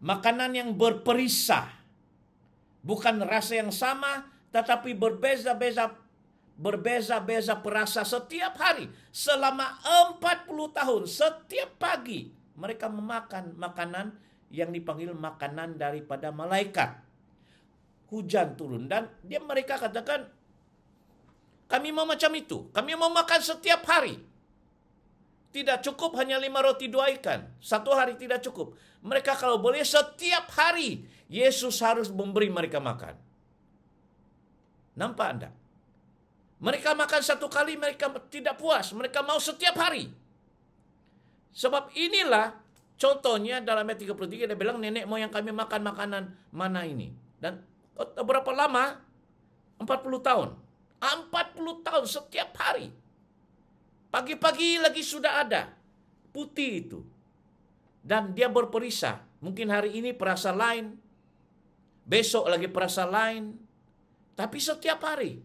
Makanan yang berperisah. Bukan rasa yang sama, tetapi berbeza-beza perasa setiap hari. Selama 40 tahun, setiap pagi mereka memakan makanan yang dipanggil makanan daripada malaikat. Hujan turun dan mereka katakan, kami mau macam itu. Kami mau makan setiap hari. Tidak cukup hanya 5 roti 2 ikan. 1 hari tidak cukup. Mereka kalau boleh setiap hari Yesus harus memberi mereka makan. Nampak Anda? Mereka makan 1 kali, mereka tidak puas. Mereka mau setiap hari. Sebab inilah contohnya dalam ayat 33 dia bilang, nenek moyang kami makan makanan mana ini. Dan berapa lama? 40 tahun. 40 tahun setiap hari. Pagi-pagi lagi sudah ada. Putih itu. Dan dia berperisah. Mungkin hari ini perasa lain. Besok lagi perasa lain. Tapi setiap hari.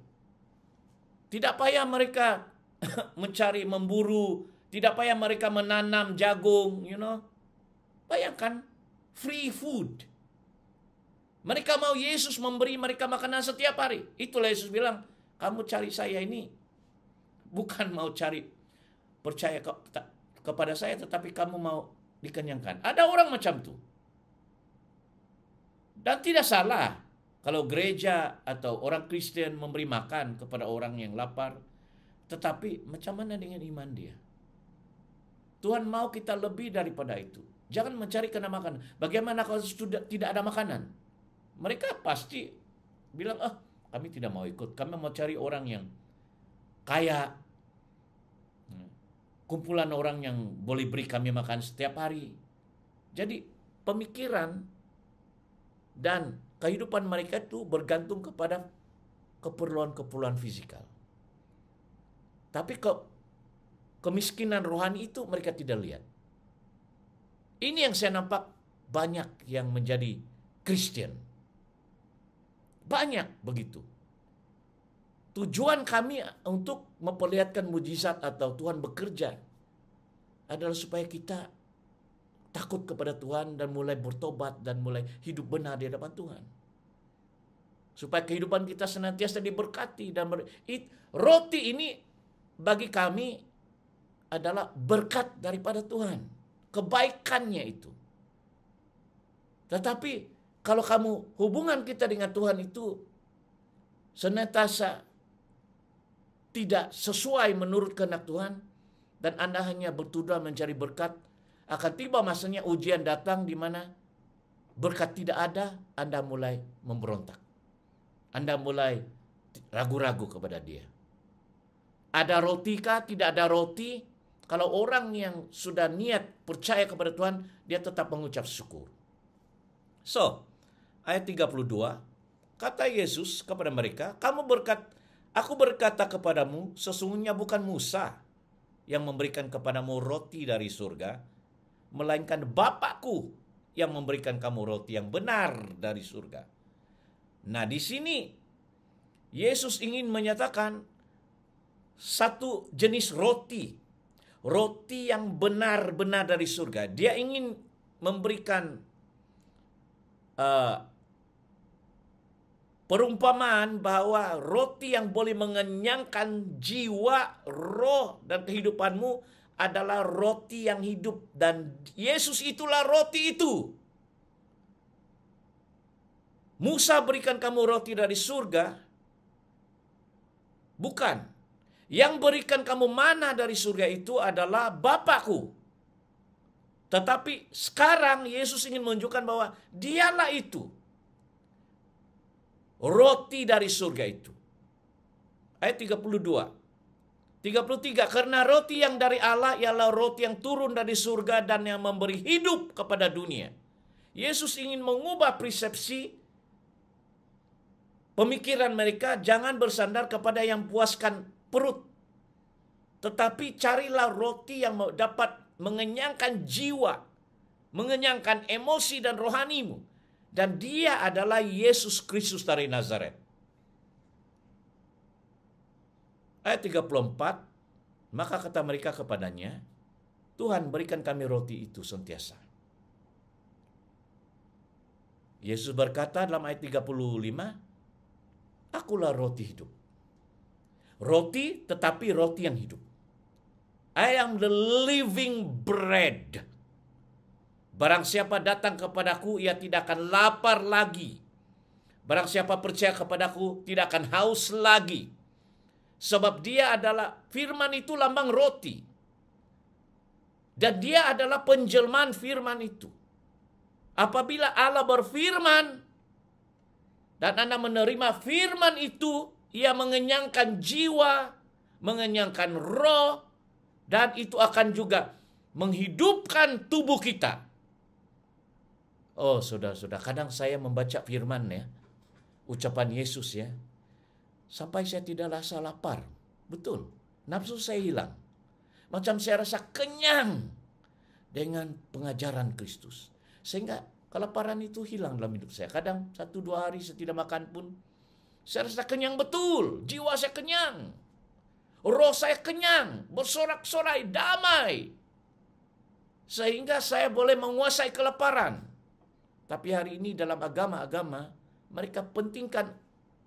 Tidak payah mereka mencari, memburu. Tidak payah mereka menanam jagung, Bayangkan, free food. Mereka mau Yesus memberi mereka makanan setiap hari. Itulah Yesus bilang, kamu cari saya ini bukan mau cari percaya kepada saya, tetapi kamu mau dikenyangkan. Ada orang macam itu. Dan tidak salah kalau gereja atau orang Kristen memberi makan kepada orang yang lapar. Tetapi macam mana dengan iman dia? Tuhan mau kita lebih daripada itu. Jangan mencari karena makan. Bagaimana kalau sudah tidak ada makanan? Mereka pasti bilang, kami tidak mau ikut. Kami mau cari orang yang kaya. Kumpulan orang yang boleh beri kami makan setiap hari. Jadi pemikiran dan kehidupan mereka itu bergantung kepada keperluan-keperluan fisikal. Tapi kemiskinan rohani itu mereka tidak lihat. Ini yang saya nampak banyak yang menjadi Kristen. Banyak begitu. Tujuan kami untuk memperlihatkan mujizat atau Tuhan bekerja adalah supaya kita takut kepada Tuhan dan mulai bertobat dan mulai hidup benar di hadapan Tuhan. Supaya kehidupan kita senantiasa diberkati. Dan roti ini bagi kami adalah berkat daripada Tuhan. Kebaikannya itu. Tetapi kalau hubungan kita dengan Tuhan itu senantiasa tidak sesuai menurut kehendak Tuhan, dan Anda hanya bertujuan mencari berkat, akan tiba masanya ujian datang di mana berkat tidak ada, Anda mulai memberontak. Anda mulai ragu-ragu kepada dia. Ada roti kah? Tidak ada roti. Kalau orang yang sudah niat percaya kepada Tuhan, dia tetap mengucap syukur. Ayat 32, kata Yesus kepada mereka, aku berkata kepadamu, sesungguhnya bukan Musa yang memberikan kepadamu roti dari surga, melainkan Bapakku yang memberikan kamu roti yang benar dari surga. Nah, di sini Yesus ingin menyatakan satu jenis roti yang benar-benar dari surga. Dia ingin memberikan perumpamaan bahwa roti yang boleh mengenyangkan jiwa, roh, dan kehidupanmu adalah roti yang hidup. Dan Yesus itulah roti itu. Musa berikan kamu roti dari surga? Bukan. Yang berikan kamu mana dari surga itu adalah Bapakku. Tetapi sekarang Yesus ingin menunjukkan bahwa dialah itu. Roti dari surga itu. Ayat 33, karena roti yang dari Allah ialah roti yang turun dari surga dan yang memberi hidup kepada dunia. Yesus ingin mengubah persepsi pemikiran mereka jangan bersandar kepada yang puaskan perut. Tetapi carilah roti yang dapat mengenyangkan jiwa, mengenyangkan emosi dan rohanimu. Dan dia adalah Yesus Kristus dari Nazaret. Ayat 34, maka kata mereka kepadanya, Tuhan, berikan kami roti itu sentiasa. Yesus berkata dalam ayat 35, Akulah roti hidup. Roti, tetapi roti yang hidup. I am the living bread. Barang siapa datang kepadaku, ia tidak akan lapar lagi. Barang siapa percaya kepadaku, tidak akan haus lagi. Sebab dia adalah, firman itu lambang roti. Dan dia adalah penjelmaan firman itu. Apabila Allah berfirman, dan Anda menerima firman itu, ia mengenyangkan jiwa, mengenyangkan roh, dan itu akan juga menghidupkan tubuh kita. Oh, saudara-saudara, kadang saya membaca firman ya, ucapan Yesus ya, sampai saya tidak rasa lapar. Betul, nafsu saya hilang. Macam saya rasa kenyang dengan pengajaran Kristus. Sehingga kelaparan itu hilang dalam hidup saya. Kadang 1-2 hari saya tidak makan pun, saya rasa kenyang betul. Jiwa saya kenyang. Roh saya kenyang. Bersorak-sorai, damai. Sehingga saya boleh menguasai kelaparan. Tapi hari ini dalam agama-agama, mereka pentingkan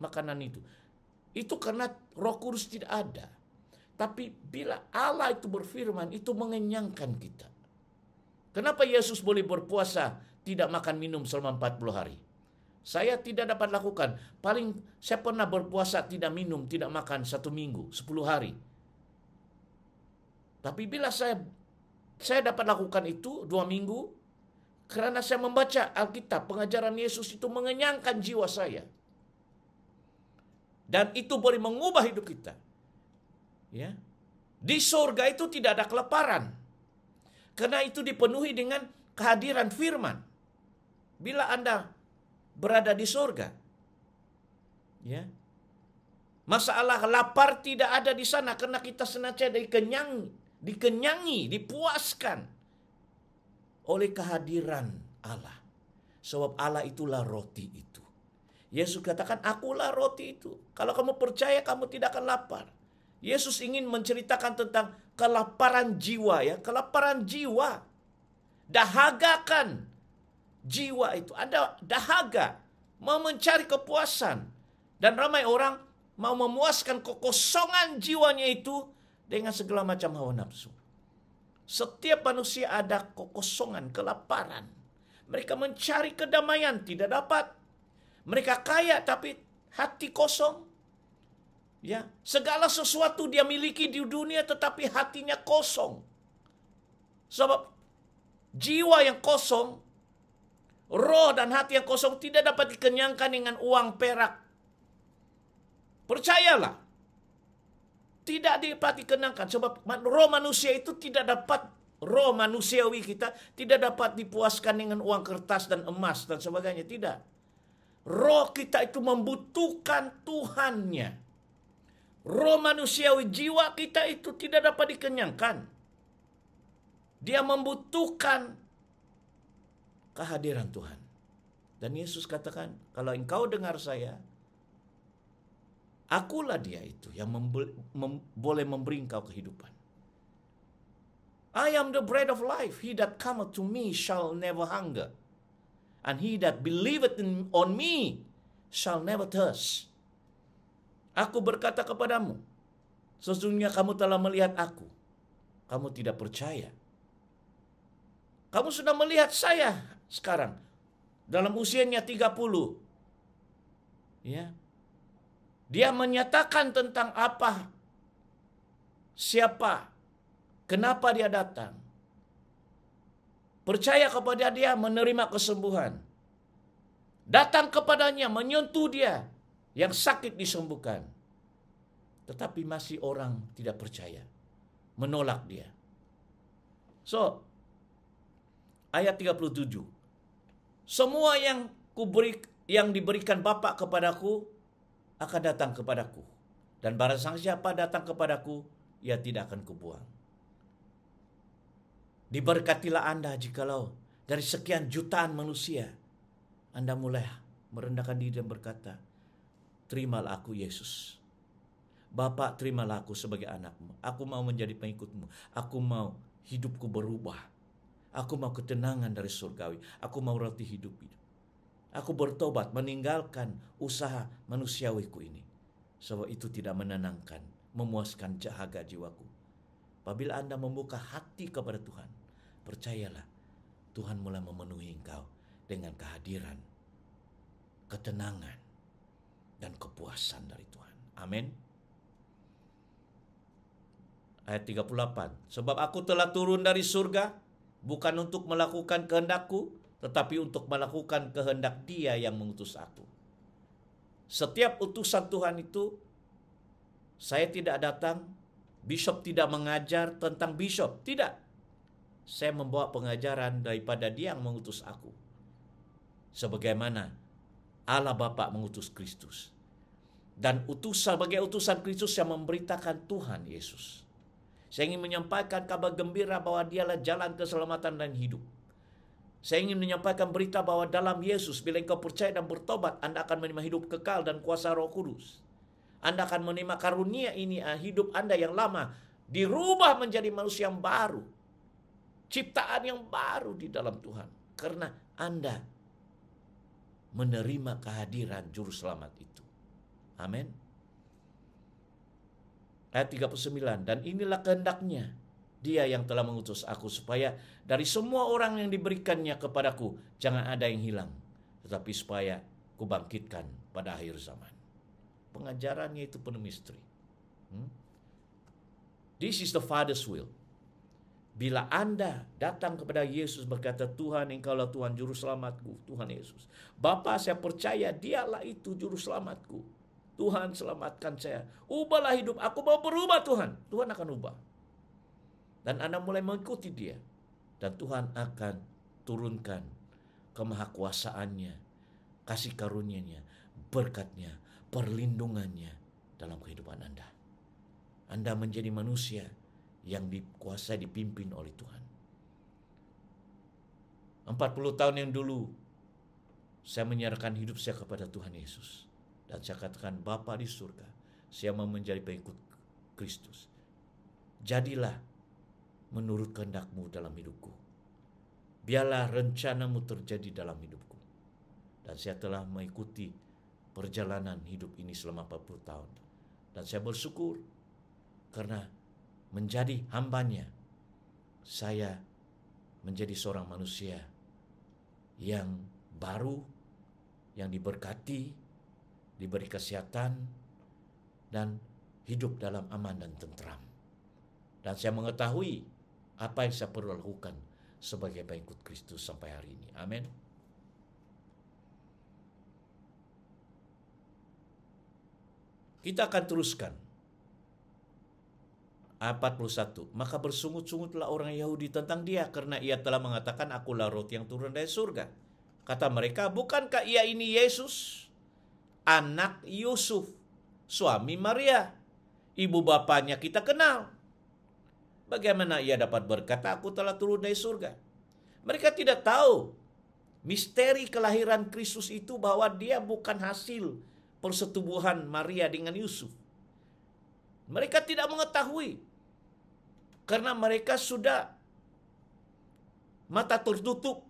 makanan itu. Itu karena Roh Kudus tidak ada. Tapi bila Allah itu berfirman, itu mengenyangkan kita. Kenapa Yesus boleh berpuasa, tidak makan minum selama 40 hari? Saya tidak dapat lakukan. Paling saya pernah berpuasa tidak minum, tidak makan 1 minggu, 10 hari. Tapi bila saya dapat lakukan itu 2 minggu, karena saya membaca Alkitab, pengajaran Yesus itu mengenyangkan jiwa saya. Dan itu boleh mengubah hidup kita. Ya. Di surga itu tidak ada kelaparan. Karena itu dipenuhi dengan kehadiran firman. Bila Anda berada di surga, ya, masalah lapar tidak ada di sana karena kita senantiasa dikenyangi, dipuaskan oleh kehadiran Allah. Sebab Allah itulah roti itu. Yesus katakan, akulah roti itu. Kalau kamu percaya, kamu tidak akan lapar. Yesus ingin menceritakan tentang kelaparan jiwa, ya, kelaparan jiwa. Dahagakan jiwa itu. Anda dahaga, mau mencari kepuasan. Dan ramai orang mau memuaskan kekosongan jiwanya itu dengan segala macam hawa nafsu. Setiap manusia ada kekosongan, kelaparan. Mereka mencari kedamaian, tidak dapat. Mereka kaya tapi hati kosong. Ya, segala sesuatu dia miliki di dunia tetapi hatinya kosong. Sebab jiwa yang kosong, roh dan hati yang kosong tidak dapat dikenyangkan dengan uang perak. Percayalah, tidak dapat dikenyangkan sebab roh manusia itu tidak dapat, roh manusiawi kita tidak dapat dipuaskan dengan uang kertas dan emas dan sebagainya, tidak. Roh kita itu membutuhkan Tuhannya. Roh manusiawi, jiwa kita itu tidak dapat dikenyangkan. Dia membutuhkan kehadiran Tuhan. Dan Yesus katakan, kalau engkau dengar saya, akulah dia itu yang boleh memberi engkau kehidupan. I am the bread of life. He that cometh to me shall never hunger. And he that believeth on me shall never thirst. Aku berkata kepadamu, sesungguhnya kamu telah melihat aku. Kamu tidak percaya. Kamu sudah melihat saya sekarang. Dalam usianya 30. Ya. Dia menyatakan tentang apa, siapa, kenapa dia datang. Percaya kepada dia, menerima kesembuhan. Datang kepadanya, menyentuh dia, yang sakit disembuhkan. Tetapi masih orang tidak percaya. Menolak dia. So, ayat 37. Semua yang diberikan Bapa kepadaku akan datang kepadaku. Dan barang siapa datang kepadaku, ia tidak akan kubuang. Diberkatilah Anda jikalau dari sekian jutaan manusia, Anda mulai merendahkan diri dan berkata, terimalah aku Yesus. Bapa, terimalah aku sebagai anakmu. Aku mau menjadi pengikutmu. Aku mau hidupku berubah. Aku mau ketenangan dari surgawi. Aku mau roti hidup. Aku bertobat meninggalkan usaha manusiawiku ini. Sebab itu tidak menenangkan, memuaskan dahaga jiwaku. Apabila Anda membuka hati kepada Tuhan, percayalah, Tuhan mulai memenuhi engkau dengan kehadiran, ketenangan, dan kepuasan dari Tuhan. Amin. Ayat 38. Sebab aku telah turun dari surga, bukan untuk melakukan kehendakku, tetapi untuk melakukan kehendak Dia yang mengutus aku. Setiap utusan Tuhan itu, saya tidak datang, bishop tidak mengajar tentang bishop. Tidak. Saya membawa pengajaran daripada Dia yang mengutus aku. Sebagaimana Allah Bapa mengutus Kristus. Dan sebagai utusan Kristus yang memberitakan Tuhan Yesus. Saya ingin menyampaikan kabar gembira bahwa Dialah jalan keselamatan dan hidup. Saya ingin menyampaikan berita bahwa dalam Yesus, bila engkau percaya dan bertobat, Anda akan menerima hidup kekal dan kuasa Roh Kudus. Anda akan menerima karunia ini, hidup Anda yang lama dirubah menjadi manusia yang baru. Ciptaan yang baru di dalam Tuhan. Karena Anda menerima kehadiran Juru Selamat itu. Amin. Ayat 39. Dan inilah kehendaknya Dia yang telah mengutus aku, supaya dari semua orang yang diberikannya kepadaku, jangan ada yang hilang, tetapi supaya kubangkitkan pada akhir zaman. Pengajarannya itu penuh misteri. This is the Father's will. Bila Anda datang kepada Yesus berkata, Tuhan, Engkaulah Tuhan Juru Selamatku, Tuhan Yesus. Bapa, saya percaya Dialah itu Juru Selamatku. Tuhan, selamatkan saya. Ubahlah hidup. Aku mau berubah, Tuhan. Tuhan akan ubah. Dan Anda mulai mengikuti Dia. Dan Tuhan akan turunkan kemahakuasaannya, kasih karunia-Nya, berkat-Nya, perlindungannya dalam kehidupan Anda. Anda menjadi manusia yang dikuasai, dipimpin oleh Tuhan. 40 tahun yang dulu, saya menyerahkan hidup saya kepada Tuhan Yesus. Dan saya katakan, Bapa di surga, saya mau menjadi pengikut Kristus. Jadilah menurut kehendak-Mu dalam hidupku. Biarlah rencana-Mu terjadi dalam hidupku. Dan saya telah mengikuti perjalanan hidup ini selama 40 tahun. Dan saya bersyukur karena menjadi hamba-Nya, saya menjadi seorang manusia yang baru, yang diberkati, diberi kesehatan, dan hidup dalam aman dan tentram. Dan saya mengetahui apa yang saya perlu lakukan sebagai pengikut Kristus sampai hari ini. Amin. Kita akan teruskan. Ayat 41. Maka bersungut-sungutlah orang Yahudi tentang Dia, karena Ia telah mengatakan, Akulah roti yang turun dari surga. Kata mereka, bukankah Ia ini Yesus, anak Yusuf, suami Maria? Ibu bapanya kita kenal. Bagaimana Ia dapat berkata, Aku telah turun dari surga? Mereka tidak tahu misteri kelahiran Kristus itu, bahwa Dia bukan hasil persetubuhan Maria dengan Yusuf. Mereka tidak mengetahui, karena mereka sudah mata tertutup,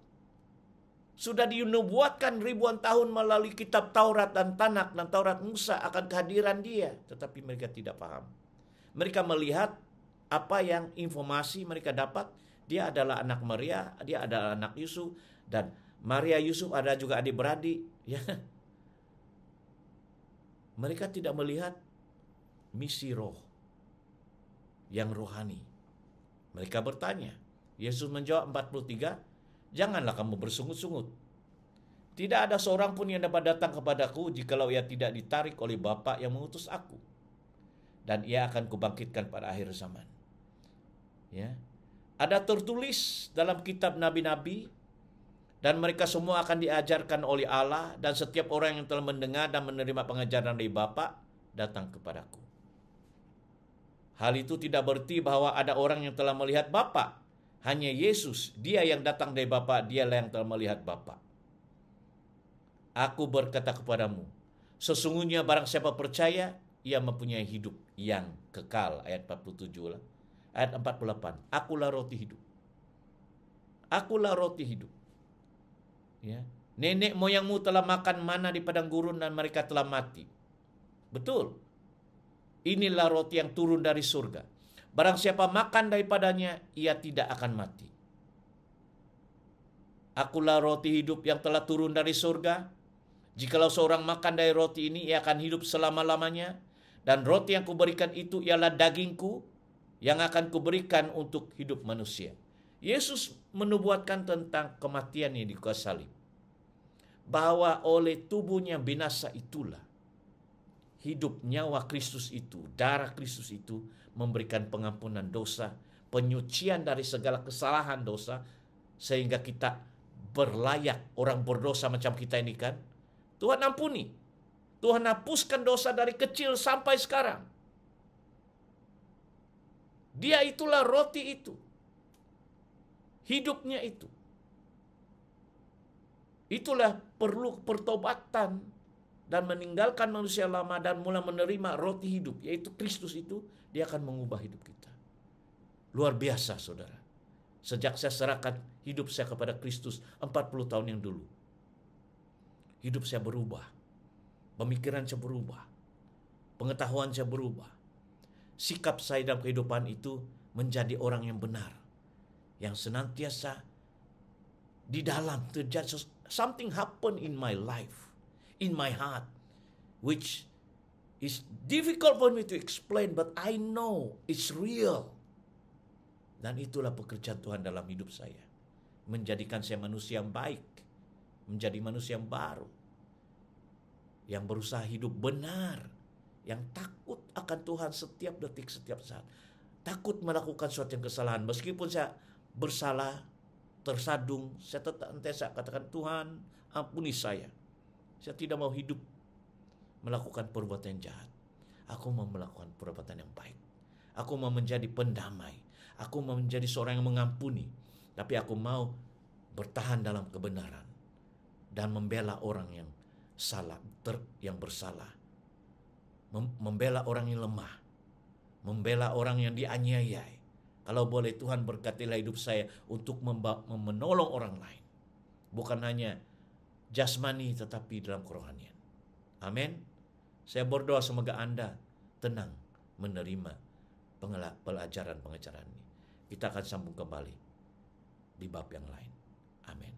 sudah dinubuatkan ribuan tahun melalui kitab Taurat dan Tanak dan Taurat Musa akan kehadiran Dia, tetapi mereka tidak paham. Mereka melihat apa yang informasi mereka dapat, Dia adalah anak Maria, Dia adalah anak Yusuf, dan Maria Yusuf ada juga adik-beradik. Ya, mereka tidak melihat misi roh yang rohani. Mereka bertanya. Yesus menjawab 43, janganlah kamu bersungut-sungut. Tidak ada seorang pun yang dapat datang kepadaku jikalau ia tidak ditarik oleh Bapa yang mengutus aku. Dan Ia akan kubangkitkan pada akhir zaman. Ya. Ada tertulis dalam kitab nabi-nabi Dan mereka semua akan diajarkan oleh Allah, dan setiap orang yang telah mendengar dan menerima pengajaran dari Bapa datang kepadaku. Hal itu tidak berarti bahwa ada orang yang telah melihat Bapa. Hanya Yesus, dia yang datang dari Bapa, dialah yang telah melihat Bapa. Aku berkata kepadamu, sesungguhnya barang siapa percaya, ia mempunyai hidup yang kekal. Ayat 47 lah. Ayat 48. Akulah roti hidup. Akulah roti hidup. Ya. Nenek moyangmu telah makan mana di padang gurun dan mereka telah mati. Betul. Inilah roti yang turun dari surga. Barang siapa makan daripadanya, ia tidak akan mati. Akulah roti hidup yang telah turun dari surga. Jikalau seorang makan dari roti ini, ia akan hidup selama-lamanya. Dan roti yang kuberikan itu ialah dagingku yang akan kuberikan untuk hidup manusia. Yesus menubuatkan tentang kematiannya di kayu salib. Bahwa oleh tubuhnya binasa itulah hidup nyawa Kristus itu, darah Kristus itu memberikan pengampunan dosa, penyucian dari segala kesalahan dosa, sehingga kita berlayak, orang berdosa macam kita ini kan, Tuhan ampuni. Tuhan hapuskan dosa dari kecil sampai sekarang. Dia itulah roti itu. Hidupnya itu. Itulah perlu pertobatan dan meninggalkan manusia lama dan mulai menerima roti hidup, yaitu Kristus itu, dia akan mengubah hidup kita. Luar biasa, saudara. Sejak saya serahkan hidup saya kepada Kristus 40 tahun yang dulu, hidup saya berubah. Pemikiran saya berubah. Pengetahuan saya berubah. Sikap saya dalam kehidupan itu menjadi orang yang benar. Yang senantiasa di dalam terjadi something happen in my life, in my heart, which is difficult for me to explain, but I know it's real. Dan itulah pekerjaan Tuhan dalam hidup saya. Menjadikan saya manusia yang baik. Menjadi manusia yang baru. Yang berusaha hidup benar. Yang takut akan Tuhan setiap detik, setiap saat. Takut melakukan suatu yang kesalahan. Meskipun saya bersalah, tersadung, saya tetap katakan, Tuhan ampuni saya. Saya tidak mau hidup melakukan perbuatan yang jahat. Aku mau melakukan perbuatan yang baik. Aku mau menjadi pendamai. Aku mau menjadi seorang yang mengampuni. Tapi aku mau bertahan dalam kebenaran. Dan membela orang yang salah, yang bersalah. Membela orang yang lemah. Membela orang yang dianiayai. Kalau boleh Tuhan berkatilah hidup saya untuk menolong orang lain. Bukan hanya jasmani tetapi dalam kerohanian. Amin. Saya berdoa semoga Anda tenang menerima pelajaran-pengajaran ini. Kita akan sambung kembali di bab yang lain. Amin.